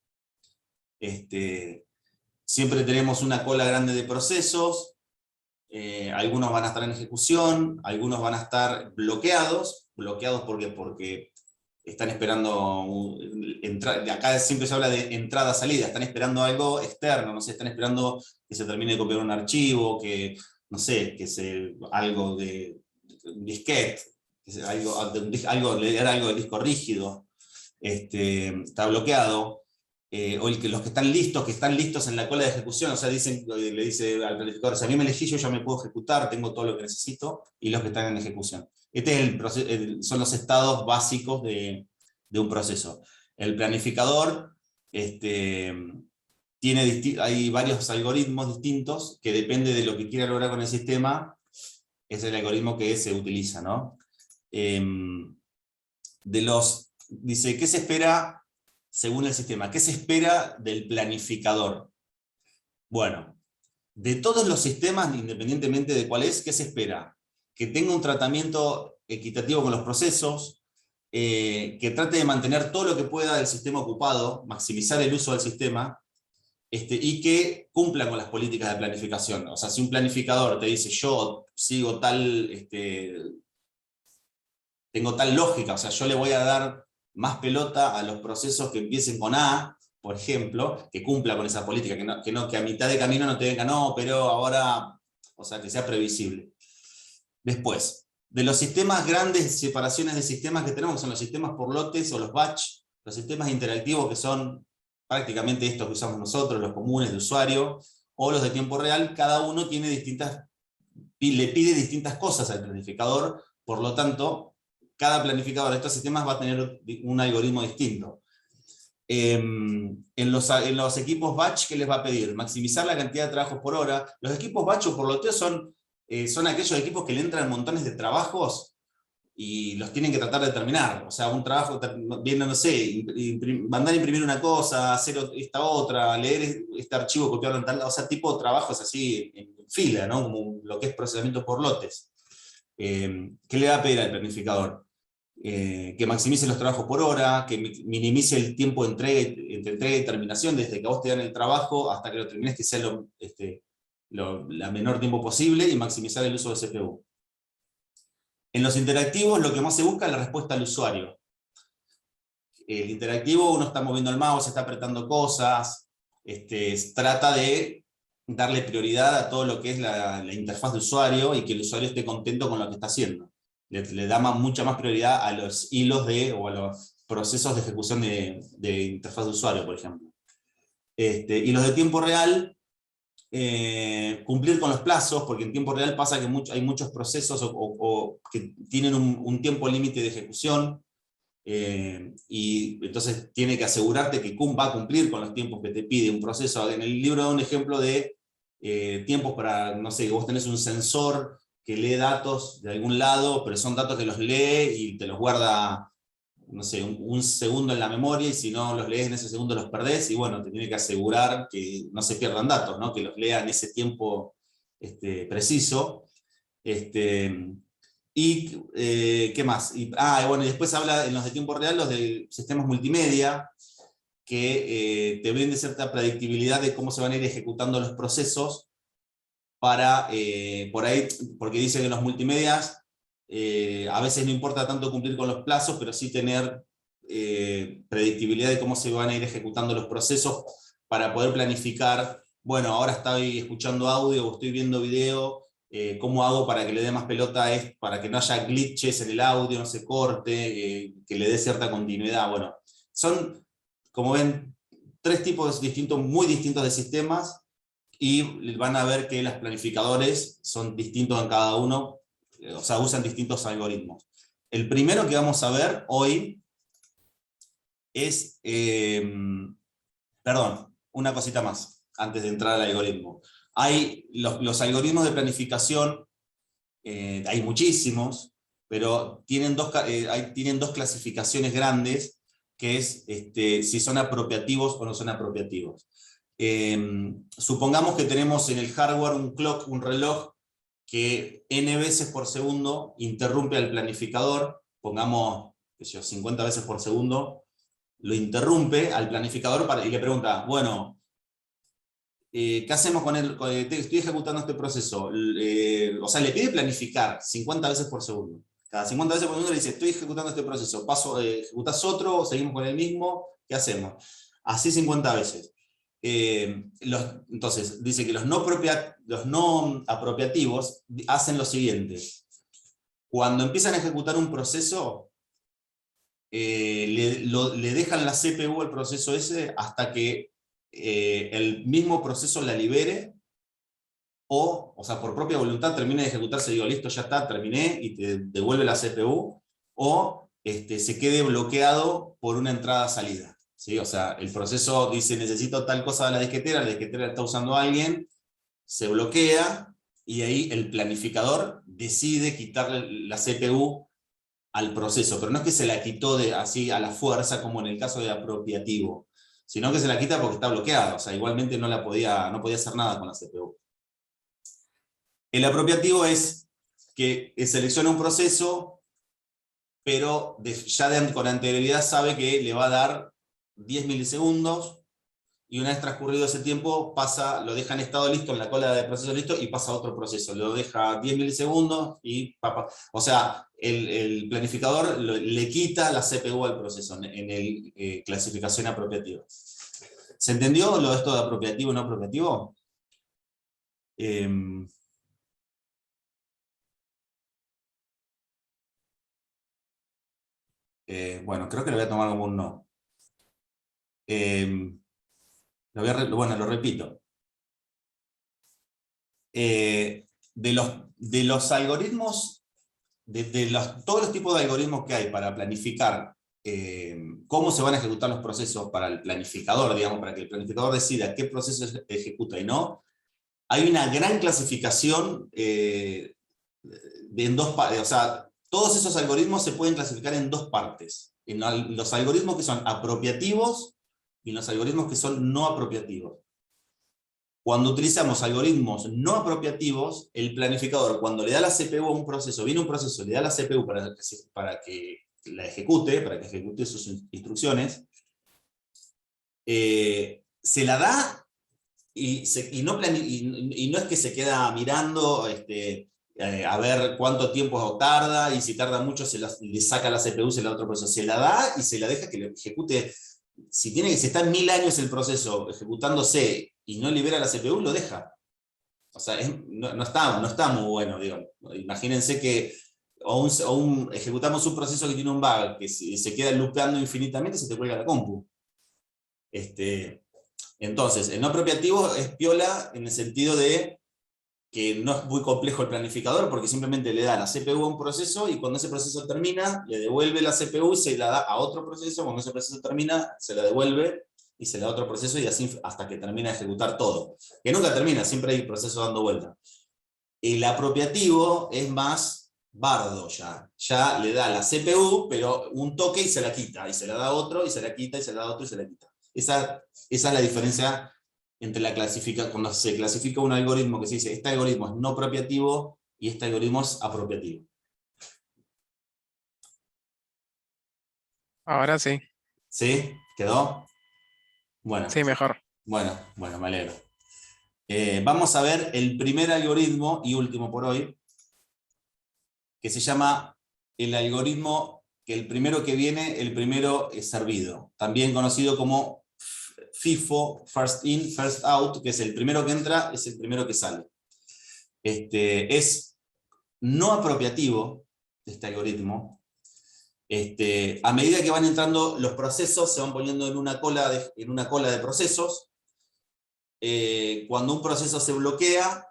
Siempre tenemos una cola grande de procesos, algunos van a estar en ejecución, algunos van a estar bloqueados porque están esperando, acá siempre se habla de entrada-salida, están esperando algo externo, no sé, están esperando que se termine de copiar un archivo, no sé, algo de disquete, leer algo del disco rígido, está bloqueado, o los que están listos en la cola de ejecución, o sea, le dice al planificador, si a mí me elegí, yo ya me puedo ejecutar, tengo todo lo que necesito, y los que están en ejecución. Este es son los estados básicos de un proceso. El planificador hay varios algoritmos distintos que depende de lo que quiera lograr con el sistema, es el algoritmo que se utiliza, ¿no? Dice, ¿qué se espera según el sistema? ¿Qué se espera del planificador? Bueno, de todos los sistemas, independientemente de cuál es, ¿qué se espera? Que tenga un tratamiento equitativo con los procesos, que trate de mantener todo lo que pueda del sistema ocupado, maximizar el uso del sistema, y que cumpla con las políticas de planificación. O sea, si un planificador te dice, yo sigo tengo tal lógica, o sea, yo le voy a dar más pelota a los procesos que empiecen con A, por ejemplo, que cumpla con esa política, que a mitad de camino no te venga, no, pero ahora, o sea, que sea previsible. Después, de los sistemas, grandes separaciones de sistemas que tenemos, que son los sistemas por lotes o los batch, los sistemas interactivos que son prácticamente estos que usamos nosotros, los comunes de usuario, o los de tiempo real, cada uno tiene le pide distintas cosas al planificador, por lo tanto, cada planificador de estos sistemas va a tener un algoritmo distinto. En los equipos batch, ¿qué les va a pedir? Maximizar la cantidad de trabajos por hora. Los equipos batch o por loteo son aquellos equipos que le entran montones de trabajos y los tienen que tratar de terminar. O sea, un trabajo, viendo, no sé, mandar a imprimir una cosa, hacer esta otra, leer este archivo, copiarlo en tal, o sea, tipo de trabajos así en fila, ¿no? Como lo que es procesamiento por lotes. ¿Qué le va a pedir al planificador? Que maximice los trabajos por hora, que minimice el tiempo entre entrega y terminación, desde que a vos te dan el trabajo hasta que lo termines, que sea la menor tiempo posible, y maximizar el uso de CPU. En los interactivos lo que más se busca es la respuesta al usuario. El interactivo, uno está moviendo el mouse, está apretando cosas, trata de darle prioridad a todo lo que es la interfaz de usuario y que el usuario esté contento con lo que está haciendo. Le da mucha más prioridad a los hilos o a los procesos de ejecución de interfaz de usuario, por ejemplo. Y los de tiempo real, cumplir con los plazos, porque en tiempo real pasa que hay muchos procesos que tienen un tiempo límite de ejecución, y entonces tiene que asegurarte que va a cumplir con los tiempos que te pide un proceso. En el libro da un ejemplo de tiempos para, no sé, vos tenés un sensor que lee datos de algún lado, pero son datos que los lee y te los guarda, no sé, un segundo en la memoria, y si no los lees en ese segundo los perdés, y bueno, te tiene que asegurar que no se pierdan datos, ¿no? Que los lea en ese tiempo preciso. ¿Qué más? Bueno, y después habla en los de tiempo real, los de sistemas multimedia, que te brinden cierta predictibilidad de cómo se van a ir ejecutando los procesos, por ahí, porque dice que en los multimedias a veces no importa tanto cumplir con los plazos, pero sí tener predictibilidad de cómo se van a ir ejecutando los procesos para poder planificar, bueno, ahora estoy escuchando audio o estoy viendo video, ¿cómo hago para que le dé más pelota para que no haya glitches en el audio, no se corte, que le dé cierta continuidad? Bueno, son, como ven, tres tipos distintos, muy distintos de sistemas, y van a ver que los planificadores son distintos en cada uno, o sea, usan distintos algoritmos. El primero que vamos a ver hoy es, perdón, una cosita más, antes de entrar al algoritmo. Hay los algoritmos de planificación, hay muchísimos, pero tienen dos clasificaciones grandes, que es si son apropiativos o no son apropiativos. Supongamos que tenemos en el hardware un clock, un reloj, que n veces por segundo interrumpe al planificador, pongamos 50 veces por segundo, lo interrumpe al planificador y le pregunta, bueno, ¿qué hacemos con él? Estoy ejecutando este proceso. O sea, le pide planificar 50 veces por segundo. Cada 50 veces por segundo le dice, estoy ejecutando este proceso, ejecutás otro, seguimos con el mismo, ¿qué hacemos? Así 50 veces. Entonces, dice que los no apropiativos hacen lo siguiente. Cuando empiezan a ejecutar un proceso, le dejan la CPU al proceso ese hasta que el mismo proceso la libere, o sea, por propia voluntad termina de ejecutarse, digo, listo, ya está, terminé, y te devuelve la CPU, o se quede bloqueado por una entrada-salida. ¿Sí? O sea, el proceso dice, necesito tal cosa de la disquetera la está usando alguien, se bloquea, y ahí el planificador decide quitarle la CPU al proceso, pero no es que se la quitó así a la fuerza, como en el caso de apropiativo, sino que se la quita porque está bloqueado, o sea, igualmente no podía hacer nada con la CPU. El apropiativo es que selecciona un proceso, pero con anterioridad sabe que le va a dar 10 milisegundos, y una vez transcurrido ese tiempo, lo deja en estado listo, en la cola de proceso listo, y pasa a otro proceso. Lo deja 10 milisegundos y o sea, el planificador le quita la CPU al proceso en el clasificación apropiativa. ¿Se entendió lo de esto de apropiativo y no apropiativo? Bueno, creo que lo voy a tomar como un no. Bueno, lo repito. De los algoritmos, todos los tipos de algoritmos que hay para planificar cómo se van a ejecutar los procesos para el planificador, digamos, para que el planificador decida qué proceso ejecuta y no, hay una gran clasificación en dos partes. O sea, todos esos algoritmos se pueden clasificar en dos partes. En los algoritmos que son apropiativos y los algoritmos que son no apropiativos. Cuando utilizamos algoritmos no apropiativos, el planificador, cuando le da la CPU a un proceso, viene un proceso, le da la CPU para que ejecute sus instrucciones, se la da y no es que se queda mirando a ver cuánto tiempo tarda, y si tarda mucho le saca la CPU, se la da a otro proceso. Se la da y se la deja que lo ejecute. Si está en 1000 años el proceso ejecutándose y no libera la CPU, lo deja. O sea, no está muy bueno, digo. Imagínense que ejecutamos un proceso que tiene un bug, que se queda loopeando infinitamente, se te cuelga la compu. Entonces, el no apropiativo es piola en el sentido de que no es muy complejo el planificador, porque simplemente le da la CPU a un proceso, y cuando ese proceso termina, le devuelve la CPU y se la da a otro proceso. Cuando ese proceso termina, se la devuelve y se la da a otro proceso, y así hasta que termina de ejecutar todo. Que nunca termina, siempre hay procesos dando vuelta. El apropiativo es más bardo ya. Ya le da la CPU, pero un toque y se la quita, y se la da a otro, y se la quita, y se la da a otro, y se la quita. Esa es la diferencia entre cuando se clasifica un algoritmo, que se dice, este algoritmo es no apropiativo y este algoritmo es apropiativo. Ahora sí. ¿Sí? ¿Quedó? Bueno. Sí, mejor. Bueno, me alegro. Vamos a ver el primer algoritmo, y último por hoy, que se llama el algoritmo que el primero que viene, el primero es servido. También conocido como FIFO, First In, First Out, que es el primero que entra, es el primero que sale. Es no apropiativo este algoritmo. A medida que van entrando los procesos, se van poniendo en una cola de procesos. Cuando un proceso se bloquea,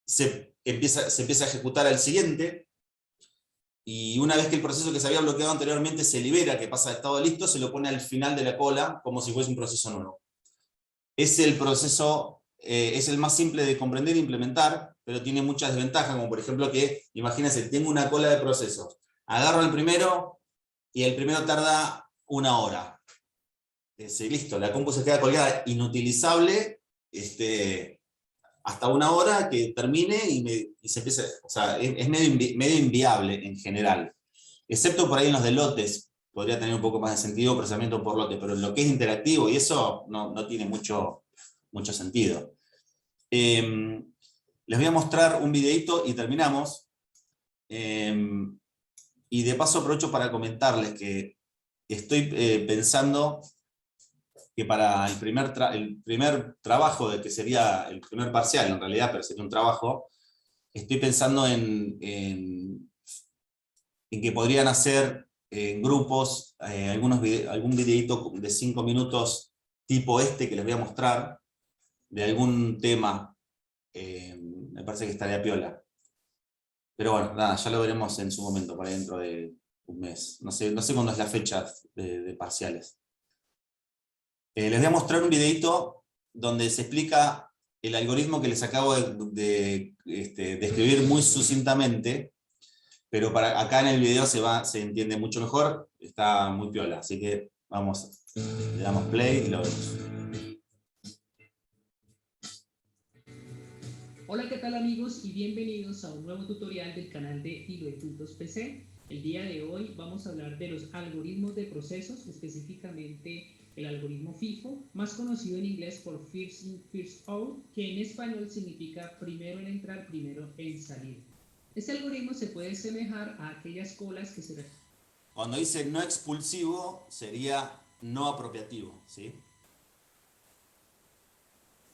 se empieza a ejecutar al siguiente, y una vez que el proceso que se había bloqueado anteriormente se libera, que pasa de estado listo, se lo pone al final de la cola como si fuese un proceso nuevo. Es el proceso, es el más simple de comprender e implementar, pero tiene muchas desventajas, como por ejemplo que, imagínense, tengo una cola de procesos, agarro el primero y el primero tarda 1 hora. Listo, la compu se queda colgada, inutilizable, hasta 1 hora que termine y se empieza. O sea, es medio inviable en general. Excepto por ahí en los de lotes, podría tener un poco más de sentido procesamiento por lote, pero en lo que es interactivo y eso no tiene mucho sentido. Les voy a mostrar un videito y terminamos. Y de paso aprovecho para comentarles que estoy pensando que para el primer trabajo, que sería el primer parcial en realidad, pero sería un trabajo, estoy pensando en que podrían hacer en grupos algún videito de 5 minutos tipo que les voy a mostrar, de algún tema. Me parece que estaría piola. Pero bueno, nada, ya lo veremos en su momento, para dentro de un mes. No sé cuándo es la fecha de parciales. Les voy a mostrar un videito donde se explica el algoritmo que les acabo de describir muy sucintamente, pero acá en el video se entiende mucho mejor, está muy piola, así que vamos, le damos play y lo vemos. Hola, ¿qué tal amigos? Y bienvenidos a un nuevo tutorial del canal de Iluetutos PC. El día de hoy vamos a hablar de los algoritmos de procesos, específicamente el algoritmo FIFO, más conocido en inglés por First In, First Out, que en español significa primero en entrar, primero en salir. Este algoritmo se puede asemejar a aquellas colas que se... Cuando dice no expulsivo, sería no apropiativo, ¿sí?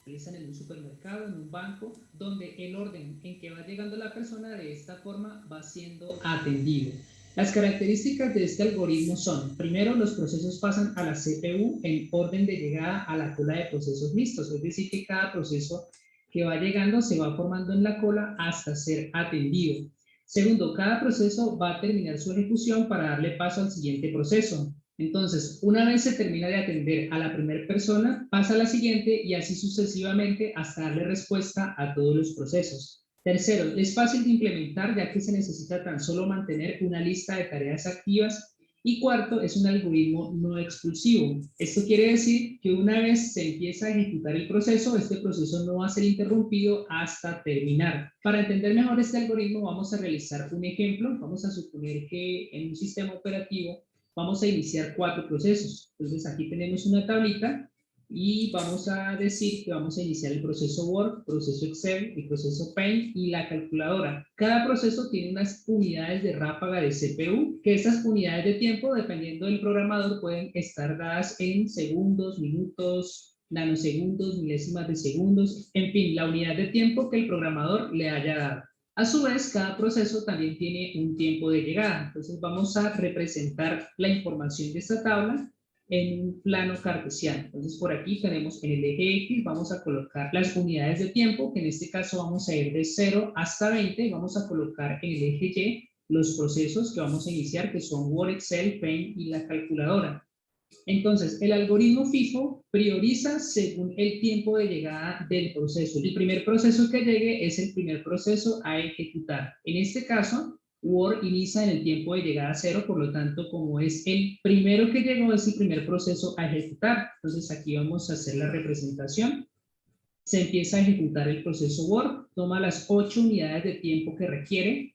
realizan en un supermercado, en un banco, donde el orden en que va llegando la persona de esta forma va siendo atendido. Las características de este algoritmo son, primero, los procesos pasan a la CPU en orden de llegada a la cola de procesos listos, es decir, que cada proceso que va llegando se va formando en la cola hasta ser atendido. Segundo, cada proceso va a terminar su ejecución para darle paso al siguiente proceso. Entonces, una vez se termina de atender a la primera persona, pasa a la siguiente y así sucesivamente hasta darle respuesta a todos los procesos. Tercero, es fácil de implementar ya que se necesita tan solo mantener una lista de tareas activas. Y cuarto, es un algoritmo no expulsivo. Esto quiere decir que una vez se empieza a ejecutar el proceso, este proceso no va a ser interrumpido hasta terminar. Para entender mejor este algoritmo, vamos a realizar un ejemplo. Vamos a suponer que en un sistema operativo vamos a iniciar 4 procesos. Entonces aquí tenemos una tablita y vamos a decir que vamos a iniciar el proceso Word, proceso Excel, el proceso Paint y la calculadora. Cada proceso tiene unas unidades de ráfaga de CPU, que estas unidades de tiempo, dependiendo del programador, pueden estar dadas en segundos, minutos, nanosegundos, milésimas de segundos, en fin, la unidad de tiempo que el programador le haya dado. A su vez, cada proceso también tiene un tiempo de llegada. Entonces vamos a representar la información de esta tabla en un plano cartesiano. Entonces por aquí tenemos en el eje X, vamos a colocar las unidades de tiempo, que en este caso vamos a ir de 0 hasta 20, y vamos a colocar en el eje Y los procesos que vamos a iniciar, que son Word, Excel, Paint y la calculadora. Entonces, el algoritmo FIFO prioriza según el tiempo de llegada del proceso. El primer proceso que llegue es el primer proceso a ejecutar. En este caso, Word inicia en el tiempo de llegada 0, por lo tanto, como es el primero que llegó, es el primer proceso a ejecutar. Entonces, aquí vamos a hacer la representación. Se empieza a ejecutar el proceso Word, toma las 8 unidades de tiempo que requiere,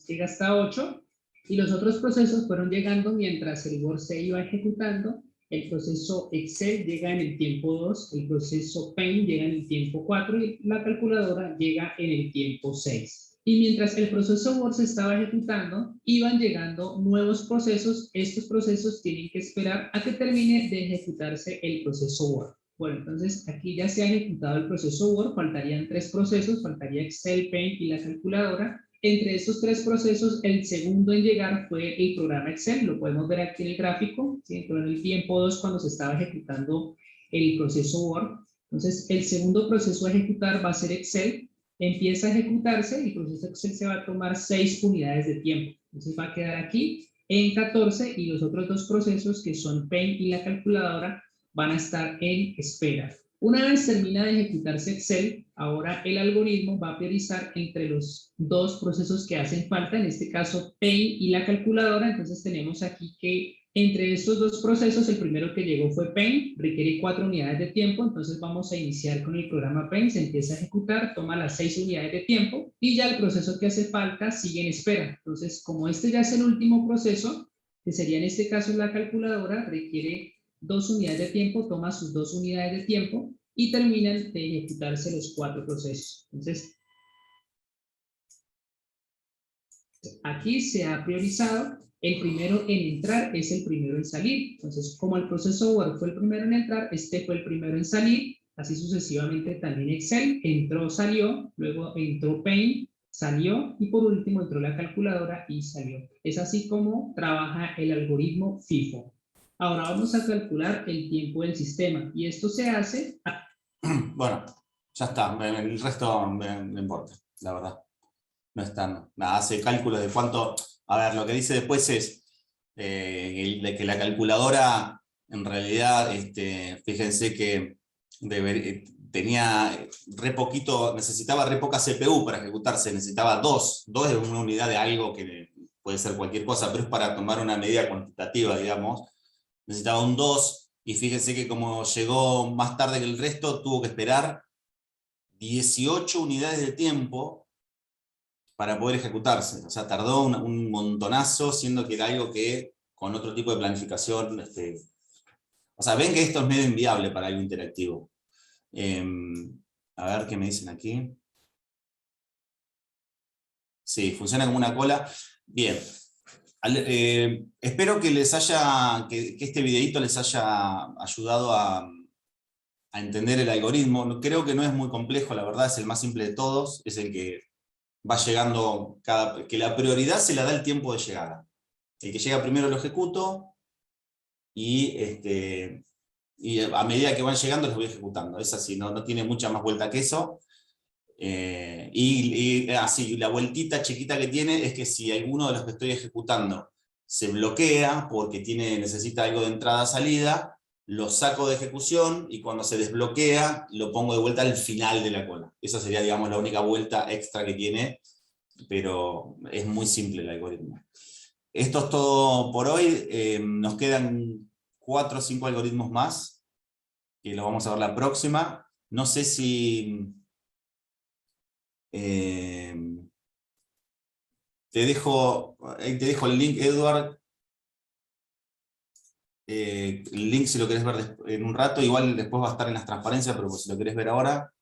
llega hasta 8, y los otros procesos fueron llegando mientras el Word se iba ejecutando. El proceso Excel llega en el tiempo 2, el proceso Paint llega en el tiempo 4 y la calculadora llega en el tiempo 6. Y mientras el proceso Word se estaba ejecutando, iban llegando nuevos procesos. Estos procesos tienen que esperar a que termine de ejecutarse el proceso Word. Bueno, entonces aquí ya se ha ejecutado el proceso Word, faltarían 3 procesos, faltaría Excel, Paint y la calculadora. Entre estos 3 procesos, el segundo en llegar fue el programa Excel, lo podemos ver aquí en el gráfico, ¿sí? En el tiempo 2 cuando se estaba ejecutando el proceso Word. Entonces, el segundo proceso a ejecutar va a ser Excel, empieza a ejecutarse, el proceso Excel se va a tomar 6 unidades de tiempo, entonces va a quedar aquí en 14 y los otros 2 procesos que son Paint y la calculadora van a estar en espera. Una vez termina de ejecutarse Excel, ahora el algoritmo va a priorizar entre los 2 procesos que hacen falta, en este caso Paint y la calculadora. Entonces tenemos aquí que entre estos 2 procesos, el primero que llegó fue Paint, requiere 4 unidades de tiempo, entonces vamos a iniciar con el programa Paint, se empieza a ejecutar, toma las 6 unidades de tiempo y ya el proceso que hace falta sigue en espera. Entonces, como este ya es el último proceso, que sería en este caso la calculadora, requiere 2 unidades de tiempo, toma sus 2 unidades de tiempo y terminan de ejecutarse los 4 procesos. Entonces, aquí se ha priorizado el primero en entrar es el primero en salir. Entonces, como el proceso Word fue el primero en entrar, este fue el primero en salir, así sucesivamente también Excel, entró, salió, luego entró Paint, salió y por último entró la calculadora y salió. Es así como trabaja el algoritmo FIFO. Ahora vamos a calcular el tiempo del sistema y esto se hace... Bueno, ya está, el resto me importa, la verdad. no están, nada, hace cálculos de cuánto, a ver, lo que dice después es de que la calculadora, en realidad, fíjense que tenía re poquito, necesitaba re poca CPU para ejecutarse, necesitaba dos es una unidad de algo que puede ser cualquier cosa, pero es para tomar una medida cuantitativa, digamos, necesitaba un 2, y fíjense que como llegó más tarde que el resto, tuvo que esperar 18 unidades de tiempo para poder ejecutarse. O sea, tardó un montonazo, siendo que era algo que con otro tipo de planificación... o sea, ven que esto es medio inviable para algo interactivo. A ver qué me dicen aquí. Sí, funciona como una cola. Bien. Espero que les haya, que este videito les haya ayudado a entender el algoritmo. Creo que no es muy complejo, la verdad, es el más simple de todos, es el que va llegando, que la prioridad se la da el tiempo de llegada. El que llega primero lo ejecuto, y a medida que van llegando los voy ejecutando. Es así, no tiene mucha más vuelta que eso. Así, la vueltita chiquita que tiene es que si alguno de los que estoy ejecutando se bloquea porque necesita algo de entrada-salida, lo saco de ejecución y cuando se desbloquea lo pongo de vuelta al final de la cola. Esa sería, digamos, la única vuelta extra que tiene, pero es muy simple el algoritmo. Esto es todo por hoy. Nos quedan 4 o 5 algoritmos más, que lo vamos a ver la próxima. No sé si... te dejo el link, Edward. El link si lo querés ver en un rato, igual después va a estar en las transparencias, pero pues si lo querés ver ahora.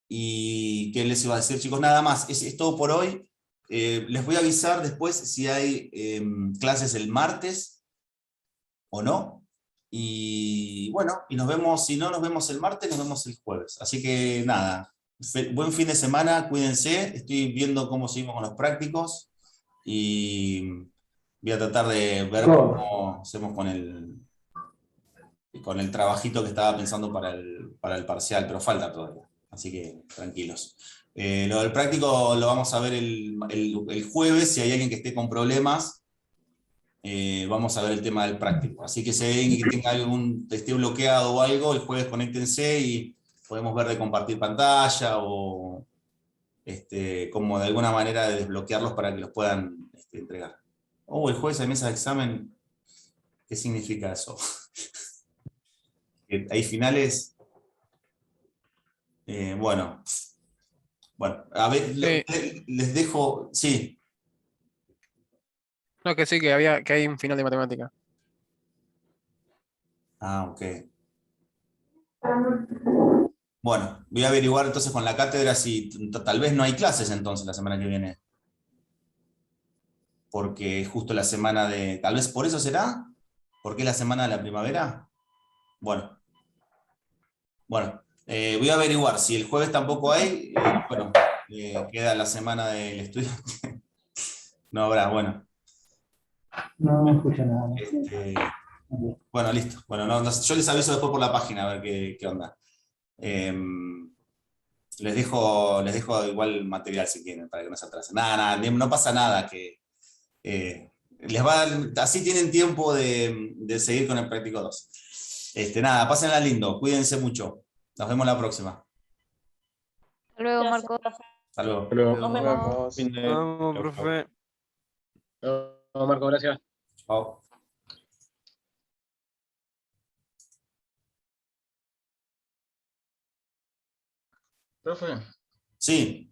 Y qué les iba a decir, chicos, nada más, es todo por hoy. Les voy a avisar después si hay clases el martes o no. Y bueno, y nos vemos, si no nos vemos el martes, nos vemos el jueves. Así que nada, buen fin de semana, cuídense, estoy viendo cómo seguimos con los prácticos y voy a tratar de ver cómo hacemos con el trabajito que estaba pensando para el parcial, pero falta todavía, así que tranquilos. Lo del práctico lo vamos a ver el jueves, si hay alguien que esté con problemas, vamos a ver el tema del práctico. Así que si hay alguien que tenga esté bloqueado o algo, el jueves conéctense y podemos ver de compartir pantalla o como de alguna manera de desbloquearlos para que los puedan entregar. El jueves hay mesa de examen, ¿qué significa eso? ¿Hay finales? Bueno, a ver, les dejo, sí. No, que sí, que hay un final de matemática. Ok. Bueno, voy a averiguar entonces con la cátedra si tal vez no hay clases entonces la semana que viene. Porque es justo la semana de... Tal vez por eso será. ¿Por qué la semana de la primavera? Bueno. Bueno, voy a averiguar. Si el jueves tampoco hay, bueno, queda la semana del estudiante. No habrá, bueno. No me escucha nada. Bueno, listo. Bueno, yo les aviso después por la página a ver qué onda. Les dejo igual material si quieren, para que no se atrasen. Nada, no pasa nada. Así tienen tiempo de seguir con el práctico 2. Nada, pásenla lindo, cuídense mucho. Nos vemos la próxima. Hasta luego, Marco. Hasta luego. Hasta luego. Nos vemos. Vamos, profe. No, Marco, gracias. Chao. Profe. Sí.